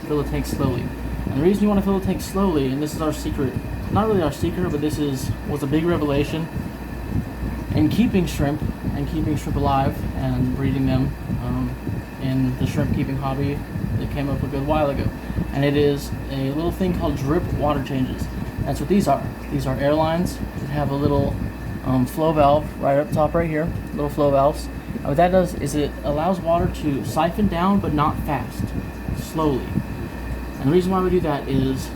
fill the tank slowly. And the reason you want to fill the tank slowly, and this is our secret, not really our secret, but this was a big revelation in keeping shrimp alive and breeding them in the shrimp keeping hobby that came up a good while ago. And it is a little thing called drip water changes. That's what these are. These are airlines that have a little flow valve right up top right here, little flow valves. And what that does is it allows water to siphon down, but not fast, slowly. And the reason why we do that is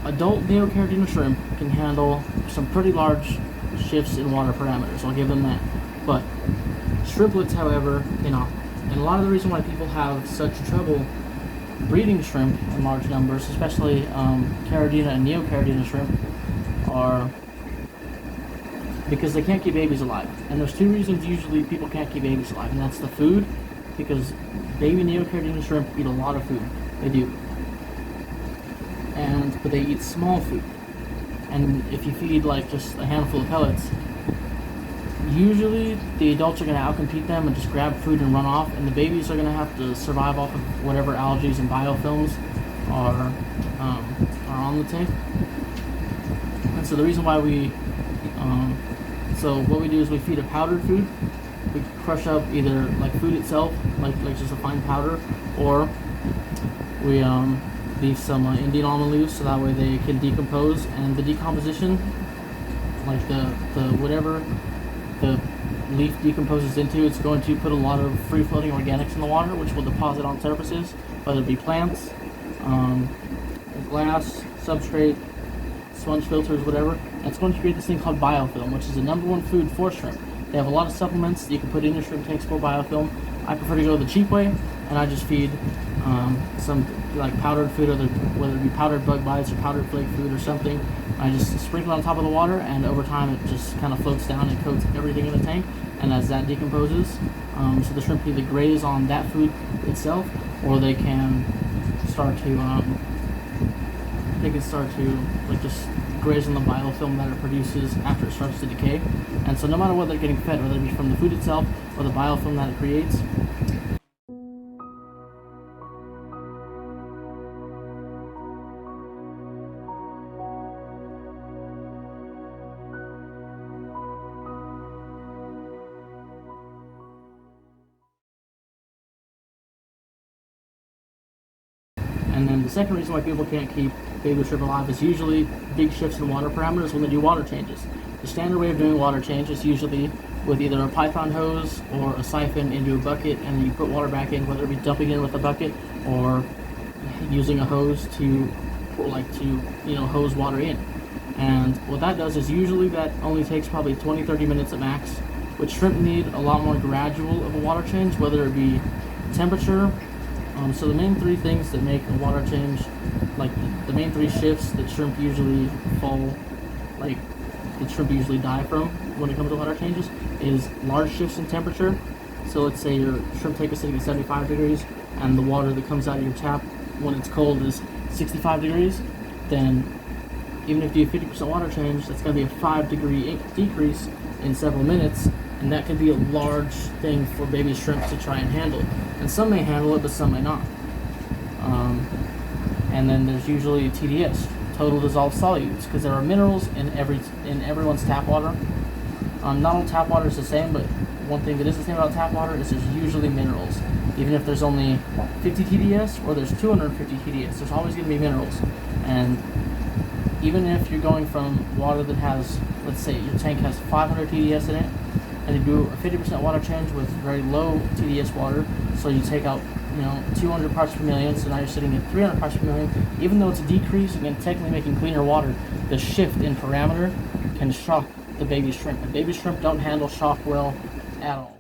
adult neocaridina shrimp can handle some pretty large shifts in water parameters. I'll give them that. But shrimplets, however, cannot. And a lot of the reason why people have such trouble breeding shrimp in large numbers, especially caridina and neocaridina shrimp, are because they can't keep babies alive. And there's two reasons usually people can't keep babies alive, and that's the food, because baby neocaridina shrimp eat a lot of food. They do. But they eat small food. And if you feed like just a handful of pellets, usually the adults are going to outcompete them and just grab food and run off, and the babies are going to have to survive off of whatever algae and biofilms are on the tank. And so the reason why so what we do is we feed a powdered food. We crush up either like food itself, like just a fine powder, or we leave some Indian almond leaves so that way they can decompose, and the decomposition, like the whatever the leaf decomposes into, it's going to put a lot of free-floating organics in the water, which will deposit on surfaces, whether it be plants, glass, substrate, sponge filters, whatever. And it's going to create this thing called biofilm, which is the #1 food for shrimp. They have a lot of supplements that you can put in your shrimp tanks for biofilm. I prefer to go the cheap way, and I just feed some like powdered food, whether it be powdered bug bites or powdered flake food or something. I just sprinkle it on top of the water, and over time it just kind of floats down and coats everything in the tank. And as that decomposes, so the shrimp either graze on that food itself, or they can start to like just graze on the biofilm that it produces after it starts to decay. And so no matter what they're getting fed, whether it be from the food itself or the biofilm that it creates, and then the second reason why people can't keep baby shrimp alive is usually big shifts in water parameters when they do water changes. The standard way of doing water change is usually with either a python hose or a siphon into a bucket, and then you put water back in, whether it be dumping in with a bucket or using a hose to hose water in. And what that does is usually that only takes probably 20-30 minutes at max, which shrimp need a lot more gradual of a water change, whether it be temperature. So the main three things that make a water change, like the main three shifts that shrimp usually die from when it comes to water changes, is large shifts in temperature. So let's say your shrimp tank is sitting at 75 degrees and the water that comes out of your tap when it's cold is 65 degrees, then even if you do a 50% water change, that's going to be a 5-degree decrease in several minutes, and that could be a large thing for baby shrimp to try and handle. And some may handle it, but some may not. And then there's usually TDS, total dissolved solutes, because there are minerals in everyone's tap water. Not all tap water is the same, but one thing that is the same about tap water is there's usually minerals. Even if there's only 50 TDS or there's 250 TDS, there's always going to be minerals. And even if you're going from water that has, let's say your tank has 500 TDS in it, and you do a 50% water change with very low TDS water, so you take out 200 parts per million, so now you're sitting at 300 parts per million. Even though it's a decrease and technically making cleaner water, the shift in parameter can shock the baby shrimp. And baby shrimp don't handle shock well at all.